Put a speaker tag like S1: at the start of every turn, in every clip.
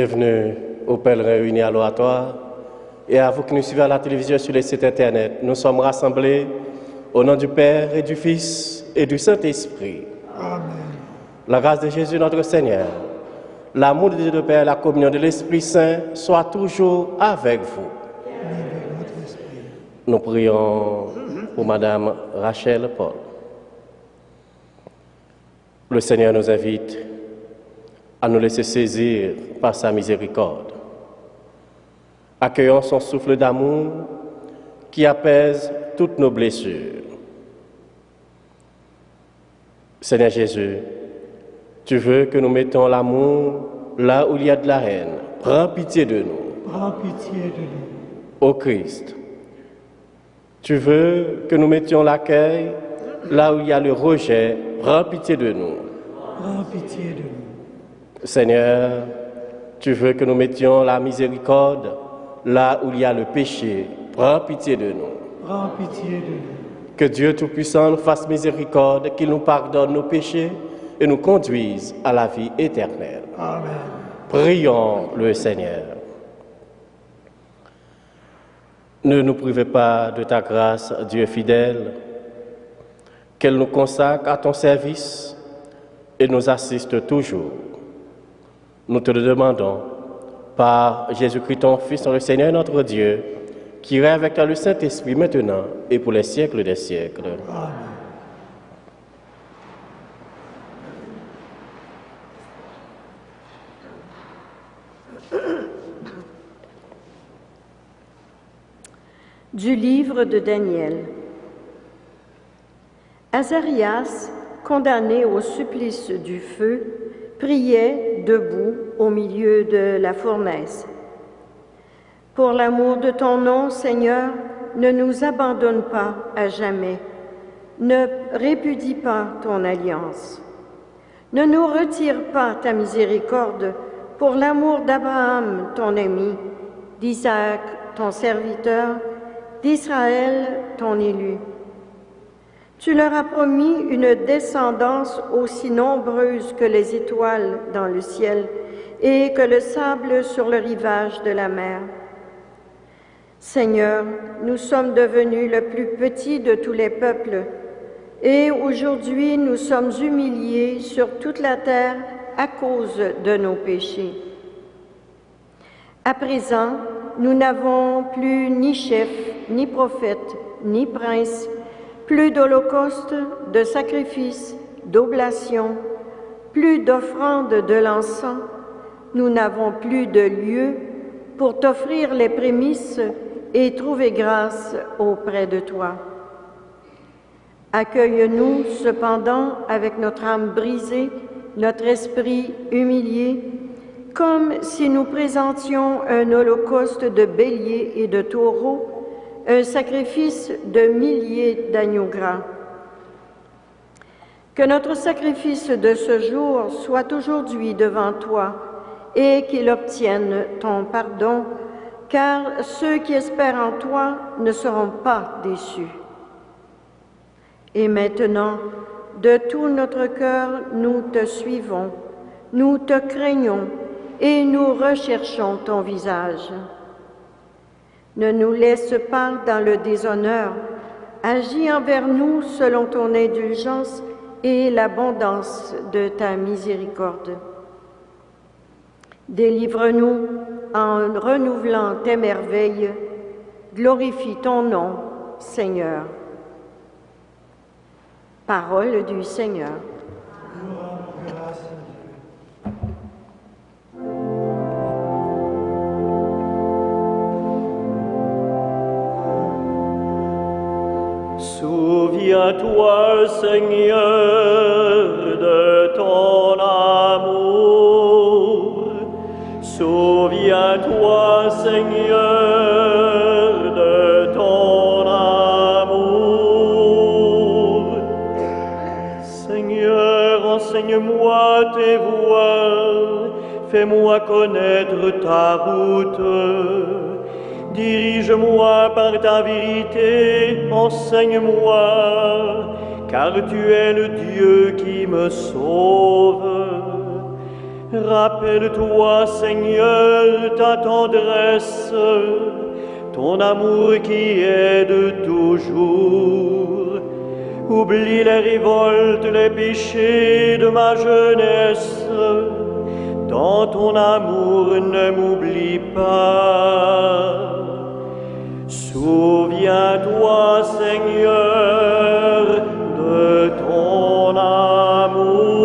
S1: Bienvenue aux pèlerins réunis à l'oratoire et à vous qui nous suivez à la télévision sur les sites internet. Nous sommes rassemblés au nom du Père et du Fils et du Saint-Esprit.
S2: Amen.
S1: La grâce de Jésus notre Seigneur, l'amour de Dieu le Père et la communion de l'Esprit Saint soient toujours avec vous. Nous prions pour Madame Rachel Paul. Le Seigneur nous invite à nous laisser saisir par sa miséricorde. Accueillons son souffle d'amour qui apaise toutes nos blessures. Seigneur Jésus, tu veux que nous mettons l'amour là où il y a de la haine. Prends pitié de nous.
S2: Prends pitié de nous.
S1: Ô Christ, tu veux que nous mettions l'accueil là où il y a le rejet. Prends pitié de nous.
S2: Prends pitié de nous.
S1: Seigneur, tu veux que nous mettions la miséricorde là où il y a le péché. Prends pitié de nous.
S2: Prends pitié de nous.
S1: Que Dieu Tout-Puissant nous fasse miséricorde, qu'il nous pardonne nos péchés et nous conduise à la vie éternelle.
S2: Amen.
S1: Prions le Seigneur. Ne nous privez pas de ta grâce, Dieu fidèle, qu'elle nous consacre à ton service et nous assiste toujours. Nous te le demandons par Jésus-Christ, ton Fils, le Seigneur notre Dieu, qui règne avec toi le Saint-Esprit maintenant et pour les siècles des siècles.
S2: Amen.
S3: Du livre de Daniel. Azarias, condamné au supplice du feu, priait debout au milieu de la fournaise. Pour l'amour de ton nom, Seigneur, ne nous abandonne pas à jamais. Ne répudie pas ton alliance. Ne nous retire pas ta miséricorde pour l'amour d'Abraham, ton ami, d'Isaac, ton serviteur, d'Israël, ton élu. Tu leur as promis une descendance aussi nombreuse que les étoiles dans le ciel et que le sable sur le rivage de la mer. Seigneur, nous sommes devenus le plus petit de tous les peuples et aujourd'hui nous sommes humiliés sur toute la terre à cause de nos péchés. À présent, nous n'avons plus ni chef, ni prophète, ni prince, plus d'holocaustes, de sacrifices, d'oblations, plus d'offrandes de l'encens. Nous n'avons plus de lieu pour t'offrir les prémices et trouver grâce auprès de toi. Accueille-nous cependant avec notre âme brisée, notre esprit humilié, comme si nous présentions un holocauste de béliers et de taureaux, un sacrifice de milliers d'agneaux gras. Que notre sacrifice de ce jour soit aujourd'hui devant toi et qu'il obtienne ton pardon, car ceux qui espèrent en toi ne seront pas déçus. Et maintenant, de tout notre cœur, nous te suivons, nous te craignons et nous recherchons ton visage. Ne nous laisse pas dans le déshonneur, agis envers nous selon ton indulgence et l'abondance de ta miséricorde. Délivre-nous en renouvelant tes merveilles, glorifie ton nom, Seigneur. Parole du Seigneur.
S4: Souviens-toi, Seigneur, de ton amour. Souviens-toi, Seigneur, de ton amour. Seigneur, enseigne-moi tes voies, fais-moi connaître ta route. Dirige-moi par ta vérité, enseigne-moi, car tu es le Dieu qui me sauve. Rappelle-toi, Seigneur, ta tendresse, ton amour qui est de toujours. Oublie les révoltes, les péchés de ma jeunesse. Dans ton amour, ne m'oublie pas. Souviens-toi, Seigneur, de ton amour.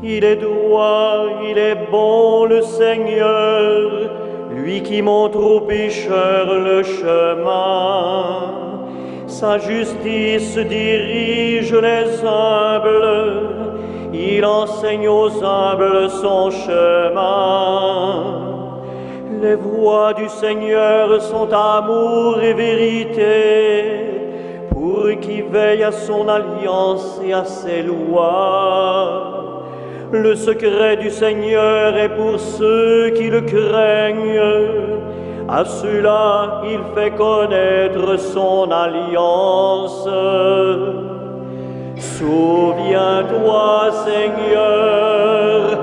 S4: Il est droit, il est bon, le Seigneur, lui qui montre aux pécheurs le chemin. Sa justice dirige les humbles, il enseigne aux humbles son chemin. Les voies du Seigneur sont amour et vérité, pour qui veille à son alliance et à ses lois. Le secret du Seigneur est pour ceux qui le craignent, à ceux-là il fait connaître son alliance. Souviens-toi, Seigneur,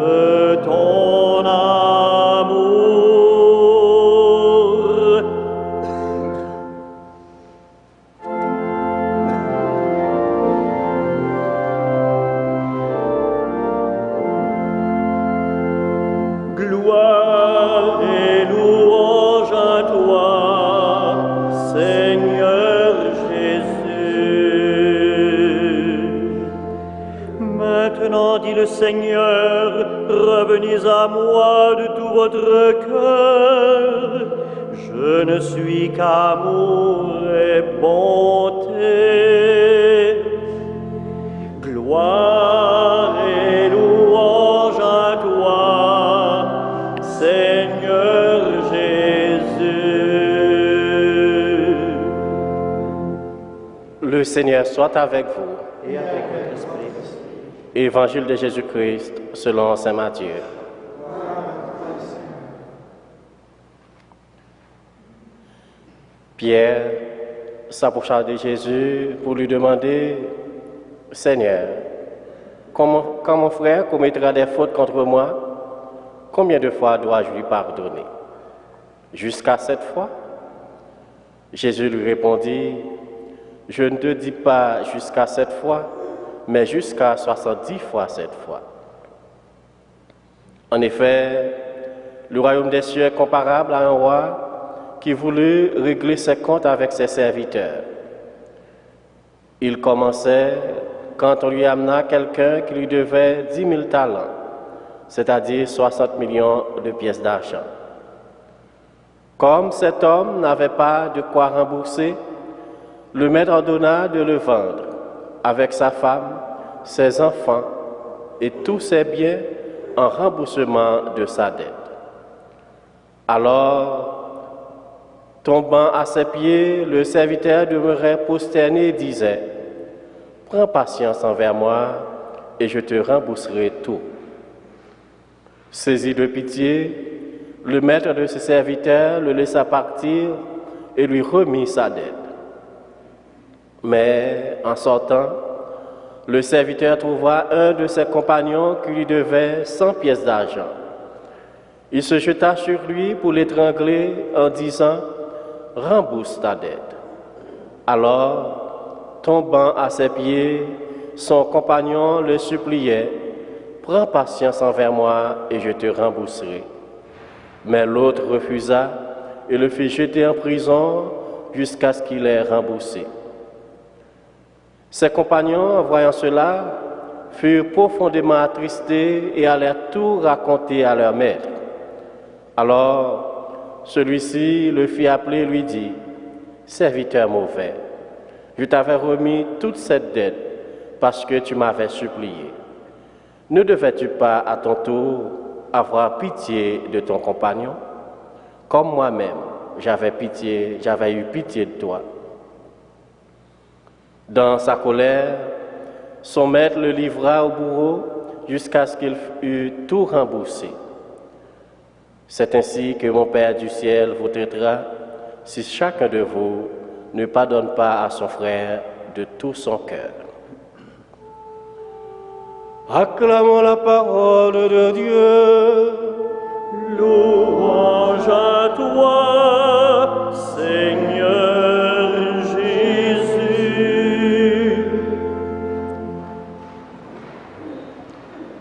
S4: de ton amour. Gloire et louange à toi, Seigneur Jésus. Maintenant, dit le Seigneur, revenez à moi de tout votre cœur. Je ne suis qu'amour et bonté. Gloire et louange à toi, Seigneur Jésus.
S1: Le Seigneur soit avec vous.
S4: Et avec votre esprit.
S1: Évangile de Jésus-Christ selon saint Matthieu. Pierre s'approcha de Jésus pour lui demander, « Seigneur, quand mon frère commettra des fautes contre moi, combien de fois dois-je lui pardonner? Jusqu'à 7 fois? » Jésus lui répondit, « Je ne te dis pas jusqu'à 7 fois, mais jusqu'à 70 fois 7 fois. » En effet, le royaume des cieux est comparable à un roi qui voulut régler ses comptes avec ses serviteurs. Il commençait quand on lui amena quelqu'un qui lui devait 10 000 talents, c'est-à-dire 60 millions de pièces d'argent. Comme cet homme n'avait pas de quoi rembourser, le maître ordonna de le vendre avec sa femme, ses enfants et tous ses biens en remboursement de sa dette. Alors, tombant à ses pieds, le serviteur demeurait prosterné et disait, « Prends patience envers moi et je te rembourserai tout. » Saisi de pitié, le maître de ses serviteurs le laissa partir et lui remit sa dette. Mais en sortant, le serviteur trouva un de ses compagnons qui lui devait 100 pièces d'argent. Il se jeta sur lui pour l'étrangler en disant, « Rembourse ta dette. » Alors, tombant à ses pieds, son compagnon le suppliait, « Prends patience envers moi et je te rembourserai. » Mais l'autre refusa et le fit jeter en prison jusqu'à ce qu'il ait remboursé. Ses compagnons, en voyant cela, furent profondément attristés et allèrent tout raconter à leur maître. Alors, celui-ci le fit appeler et lui dit, « Serviteur mauvais, je t'avais remis toute cette dette parce que tu m'avais supplié. Ne devais-tu pas à ton tour avoir pitié de ton compagnon, comme moi-même j'avais eu pitié de toi? » Dans sa colère, son maître le livra au bourreau jusqu'à ce qu'il eût tout remboursé. C'est ainsi que mon Père du ciel vous traitera si chacun de vous ne pardonne pas à son frère de tout son cœur. Acclamons la parole de Dieu.
S4: Louange à toi, Seigneur Jésus.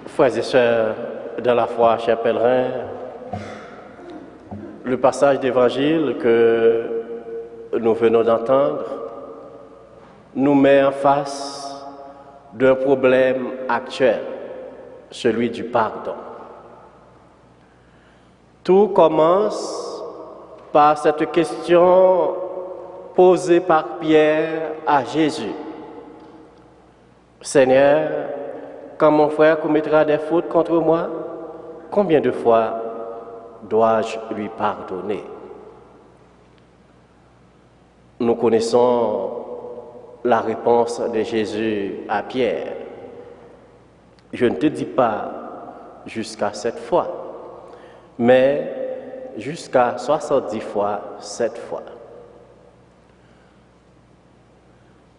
S1: Frères et sœurs, dans la foi, chers pèlerins, le passage d'évangile que nous venons d'entendre nous met en face d'un problème actuel, celui du pardon. Tout commence par cette question posée par Pierre à Jésus. Seigneur, quand mon frère commettra des fautes contre moi, combien de fois dois-je lui pardonner? Nous connaissons la réponse de Jésus à Pierre. Je ne te dis pas jusqu'à 7 fois, mais jusqu'à 70 fois 7 fois.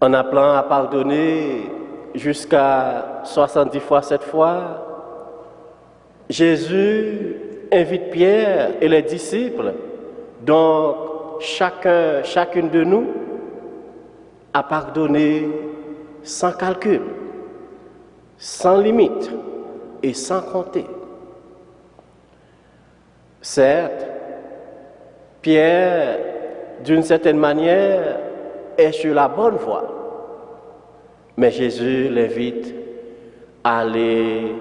S1: En appelant à pardonner jusqu'à 70 fois 7 fois, Jésus invite Pierre et les disciples, donc chacune de nous, à pardonner sans calcul, sans limite et sans compter. Certes, Pierre, d'une certaine manière, est sur la bonne voie, mais Jésus l'invite à aller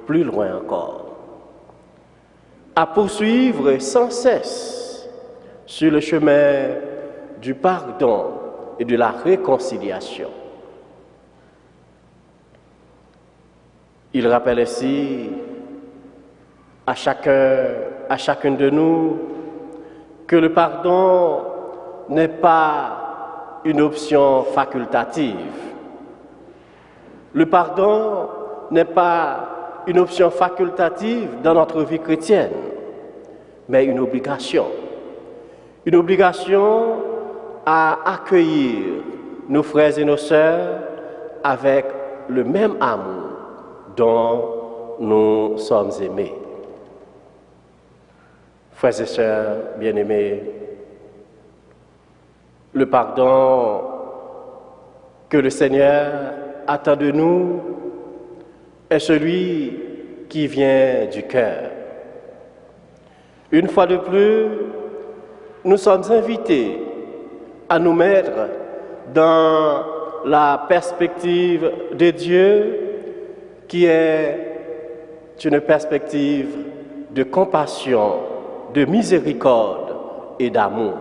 S1: plus loin encore, à poursuivre sans cesse sur le chemin du pardon et de la réconciliation. Il rappelle ainsi à chacune de nous que le pardon n'est pas une option facultative. Le pardon n'est pas une option facultative dans notre vie chrétienne, mais une obligation. Une obligation à accueillir nos frères et nos sœurs avec le même amour dont nous sommes aimés. Frères et sœurs bien-aimés, le pardon que le Seigneur attend de nous est celui qui vient du cœur. Une fois de plus, nous sommes invités à nous mettre dans la perspective de Dieu qui est une perspective de compassion, de miséricorde et d'amour.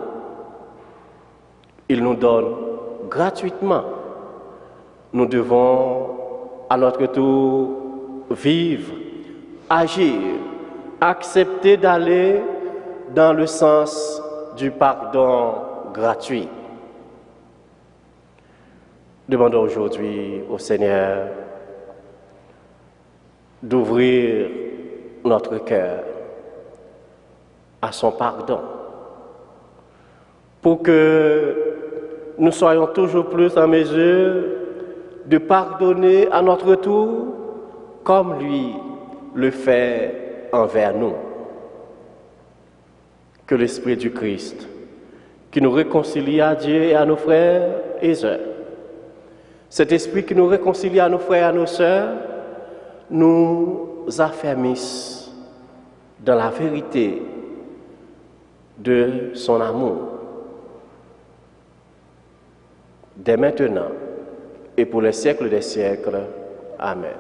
S1: Il nous donne gratuitement. Nous devons à notre tour vivre, agir, accepter d'aller dans le sens du pardon gratuit. Demandons aujourd'hui au Seigneur d'ouvrir notre cœur à son pardon pour que nous soyons toujours plus en mesure de pardonner à notre tour comme lui le fait envers nous. Que l'Esprit du Christ, qui nous réconcilie à Dieu et à nos frères et sœurs, cet Esprit qui nous réconcilie à nos frères et à nos sœurs, nous affermisse dans la vérité de son amour, dès maintenant et pour les siècles des siècles. Amen.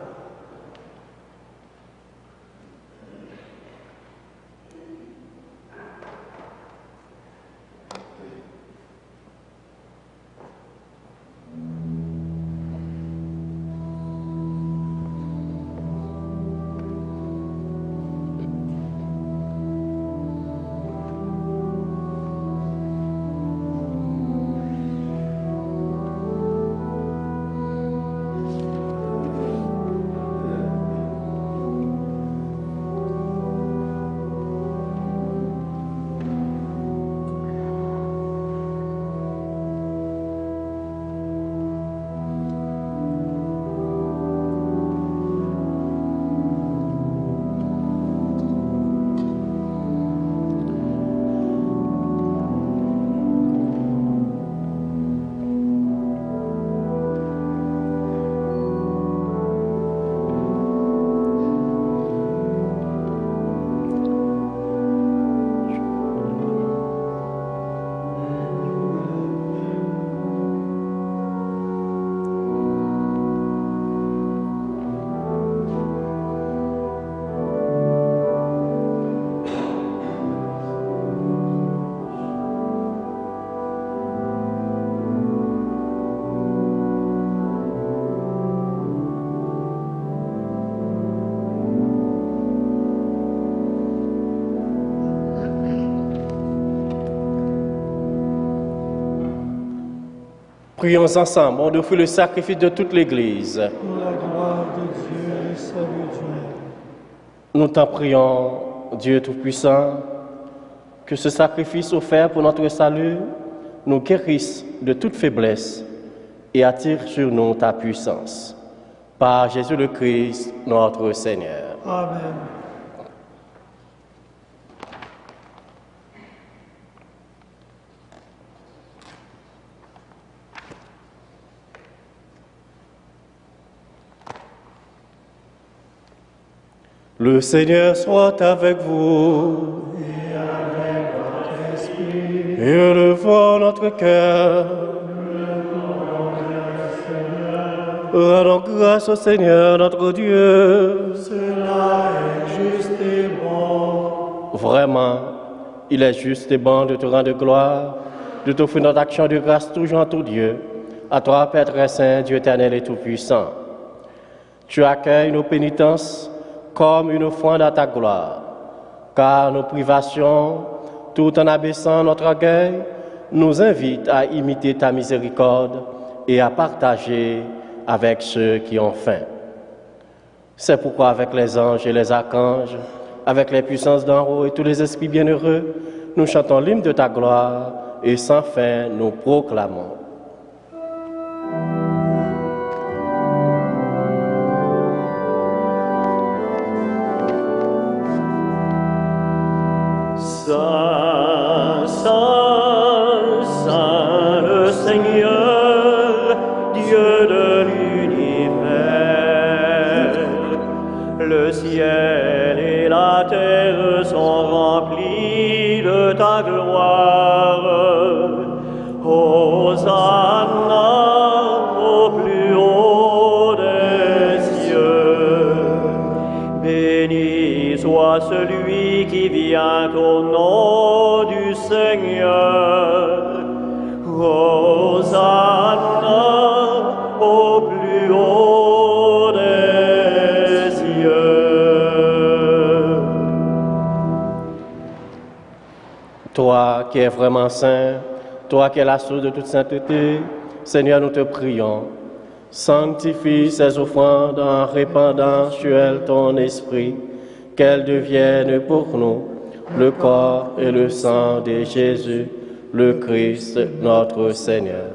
S1: Prions ensemble, on offre le sacrifice de toute l'Église.
S2: Pour la gloire de Dieu et le salut du monde.
S1: Nous t'en prions, Dieu Tout-Puissant, que ce sacrifice offert pour notre salut nous guérisse de toute faiblesse et attire sur nous ta puissance. Par Jésus le Christ, notre Seigneur.
S2: Amen.
S1: Le Seigneur soit avec vous.
S2: Et avec votre esprit,
S1: Et élevons notre cœur. Rendons grâce au Seigneur notre Dieu.
S2: cela est juste et bon.
S1: Vraiment, il est juste et bon de te rendre gloire, de t'offrir notre action de grâce toujours en tout Dieu. À toi, Père très saint, Dieu éternel et tout-puissant. Tu accueilles nos pénitences comme une offrande à ta gloire, car nos privations, tout en abaissant notre orgueil, nous invitent à imiter ta miséricorde et à partager avec ceux qui ont faim. C'est pourquoi avec les anges et les archanges, avec les puissances d'en haut et tous les esprits bienheureux, nous chantons l'hymne de ta gloire et sans fin nous proclamons.
S4: Saint, Saint, Saint le Seigneur, Dieu de l'univers. Le ciel et la terre sont remplis de ta gloire. Hosanna au plus haut des cieux. Béni soit celui qui vient au nom du Seigneur. Hosanna au plus haut des cieux.
S1: Toi qui es vraiment saint, toi qui es la source de toute sainteté, Seigneur, nous te prions. Sanctifie ces offrandes en répandant sur elles ton esprit, qu'elles deviennent pour nous le corps et le sang de Jésus, le Christ, notre Seigneur.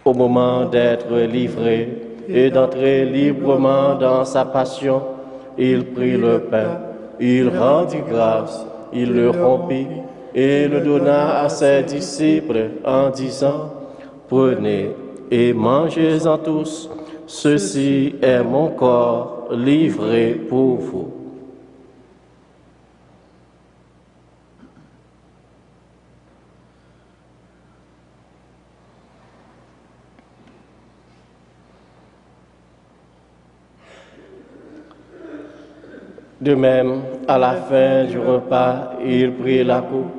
S1: Au moment d'être livré et d'entrer librement dans sa passion, il prit le pain, il rendit grâce, il le rompit et le donna à ses disciples en disant, « Prenez et mangez-en tous, ceci est mon corps livré pour vous. » De même, à la fin du repas, il prit la coupe.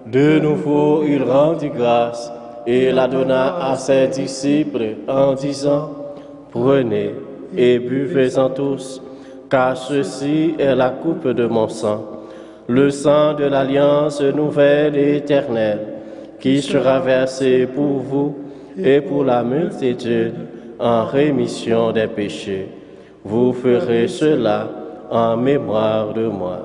S1: De nouveau, il rendit grâce et la donna à ses disciples en disant, « Prenez et buvez-en tous, car ceci est la coupe de mon sang, le sang de l'alliance nouvelle et éternelle, qui sera versé pour vous et pour la multitude en rémission des péchés. Vous ferez cela en mémoire de moi. »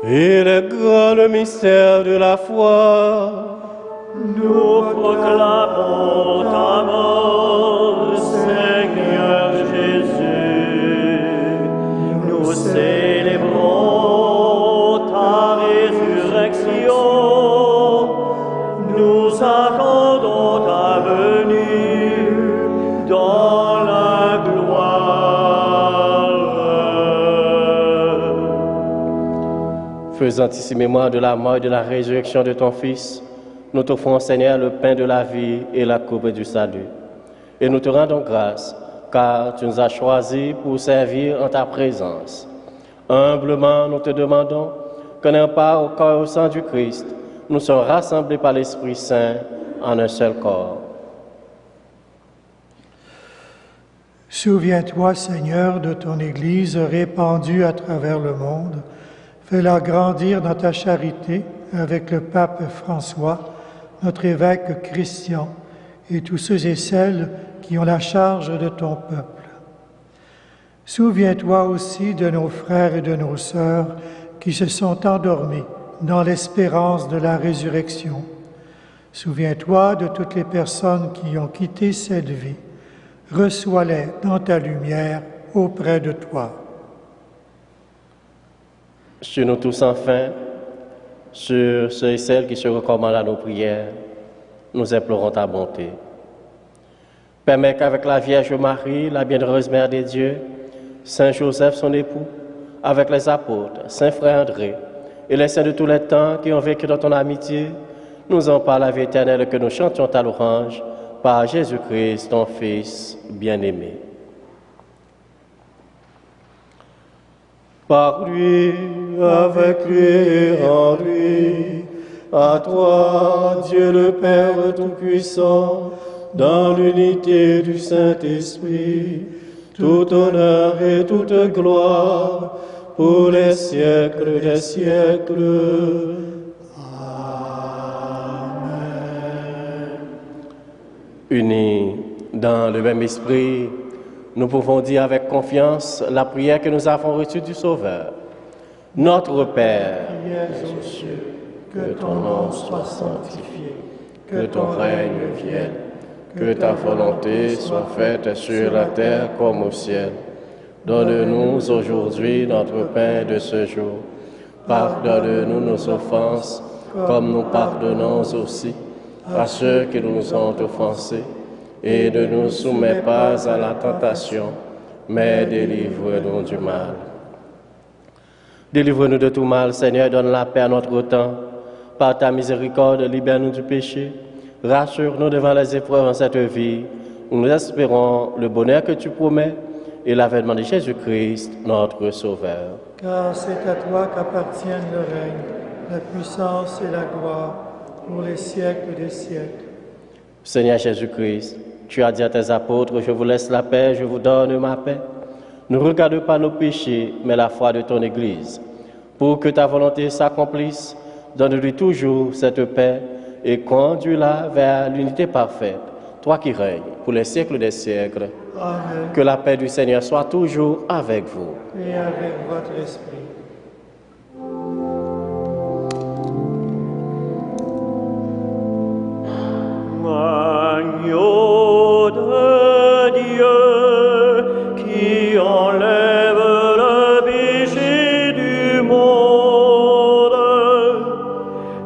S1: Et le grand mystère de la foi,
S4: Nous proclamons ta mort, Seigneur Jésus. Nous célébrons ta résurrection. Nous attendons ta venue dans la gloire.
S1: faisant ici mémoire de la mort et de la résurrection de ton Fils, nous t'offrons, Seigneur, le pain de la vie et la coupe du salut. Et nous te rendons grâce, car tu nous as choisis pour servir en ta présence. Humblement, nous te demandons qu'en ayant part au corps et au sang du Christ, nous sommes rassemblés par l'Esprit Saint en un seul corps.
S2: Souviens-toi, Seigneur, de ton Église répandue à travers le monde. Fais-la grandir dans ta charité avec le pape François, notre évêque Christian, et tous ceux et celles qui ont la charge de ton peuple. Souviens-toi aussi de nos frères et de nos sœurs qui se sont endormis dans l'espérance de la résurrection. Souviens-toi de toutes les personnes qui ont quitté cette vie. Reçois-les dans ta lumière auprès de toi.
S1: Sur nous tous enfin, sur ceux et celles qui se recommandent à nos prières, nous implorons ta bonté. Permets qu'avec la Vierge Marie, la bienheureuse Mère des dieux, Saint Joseph, son époux, avec les apôtres, Saint Frère André et les saints de tous les temps qui ont vécu dans ton amitié, nous en parle la vie éternelle que nous chantions ta louange par Jésus-Christ, ton Fils bien-aimé. Par lui, avec lui et en lui, à toi, Dieu le Père Tout-Puissant, dans l'unité du Saint-Esprit, tout honneur et toute gloire pour les siècles des siècles. Amen. Unis dans le même esprit, nous pouvons dire avec confiance la prière que nous avons reçue du Sauveur. Notre Père,
S2: qui es aux cieux, que ton nom soit sanctifié, que ton règne vienne,
S1: que ta volonté soit faite sur la terre comme au ciel. Donne-nous aujourd'hui notre pain de ce jour. Pardonne-nous nos offenses, comme nous pardonnons aussi à ceux qui nous ont offensés. Et ne nous soumets pas à la tentation, mais délivre-nous du mal. Délivre-nous de tout mal, Seigneur, donne la paix à notre temps. Par ta miséricorde, libère-nous du péché. Rassure-nous devant les épreuves en cette vie, où nous espérons le bonheur que tu promets et l'avènement de Jésus-Christ, notre Sauveur.
S2: Car c'est à toi qu'appartiennent le règne, la puissance et la gloire pour les siècles des siècles.
S1: Seigneur Jésus-Christ, tu as dit à tes apôtres, je vous laisse la paix, je vous donne ma paix. Ne regarde pas nos péchés, mais la foi de ton Église. Pour que ta volonté s'accomplisse, donne-lui toujours cette paix et conduis-la vers l'unité parfaite, toi qui règnes pour les siècles des siècles.
S2: Amen.
S1: Que la paix du Seigneur soit toujours avec vous.
S2: Et avec votre esprit.
S4: Agneau de Dieu qui enlève le péché du monde,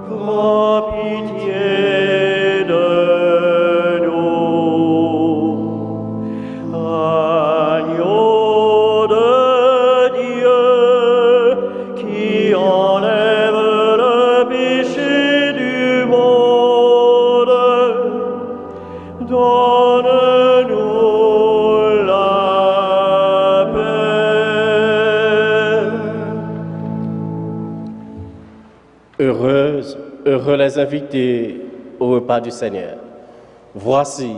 S4: prends pitié de nous. Agneau de Dieu qui enlève le péché du monde, donne-nous la paix.
S1: Heureux les invités au repas du Seigneur. Voici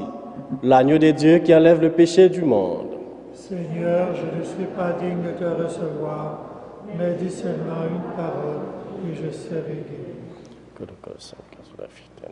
S1: l'agneau de Dieu qui enlève le péché du monde.
S2: Seigneur, je ne suis pas digne de te recevoir, mais dis seulement une parole et je serai guéri.
S1: Que le cœur s'encaisse sous la fidèle.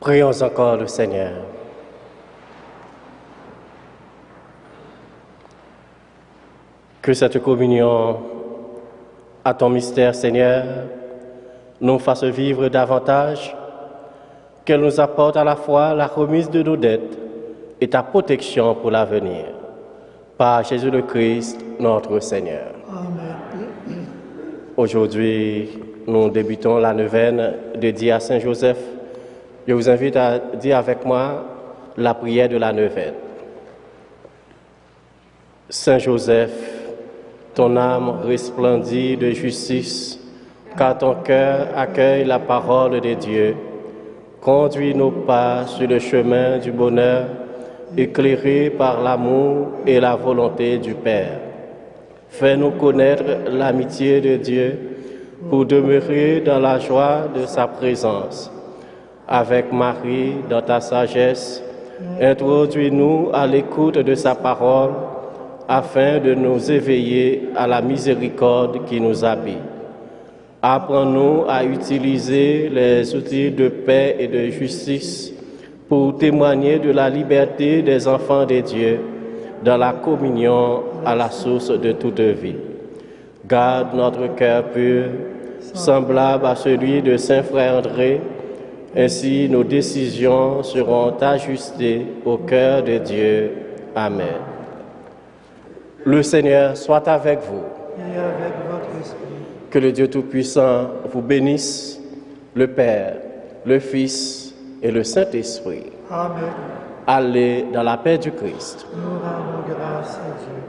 S1: Prions encore le Seigneur. Que cette communion à ton mystère, Seigneur, nous fasse vivre davantage, qu'elle nous apporte à la fois la remise de nos dettes et ta protection pour l'avenir. Par Jésus le Christ, notre Seigneur.
S2: Amen.
S1: Aujourd'hui, nous débutons la neuvaine dédiée à Saint Joseph. Je vous invite à dire avec moi la prière de la neuvaine. Saint Joseph, ton âme resplendit de justice, car ton cœur accueille la parole de Dieu. Conduis nos pas sur le chemin du bonheur, éclairés par l'amour et la volonté du Père. Fais-nous connaître l'amitié de Dieu pour demeurer dans la joie de sa présence. Avec Marie, dans ta sagesse, introduis-nous à l'écoute de sa parole, afin de nous éveiller à la miséricorde qui nous habite. Apprends-nous à utiliser les outils de paix et de justice pour témoigner de la liberté des enfants de Dieu dans la communion à la source de toute vie. Garde notre cœur pur, semblable à celui de Saint Frère André. Ainsi, nos décisions seront ajustées au cœur de Dieu. Amen. Le Seigneur soit avec vous.
S2: Et avec votre esprit.
S1: Que le Dieu Tout-Puissant vous bénisse, le Père, le Fils et le Saint-Esprit.
S2: Amen.
S1: Allez dans la paix du Christ.
S2: Nous rendons grâce à Dieu.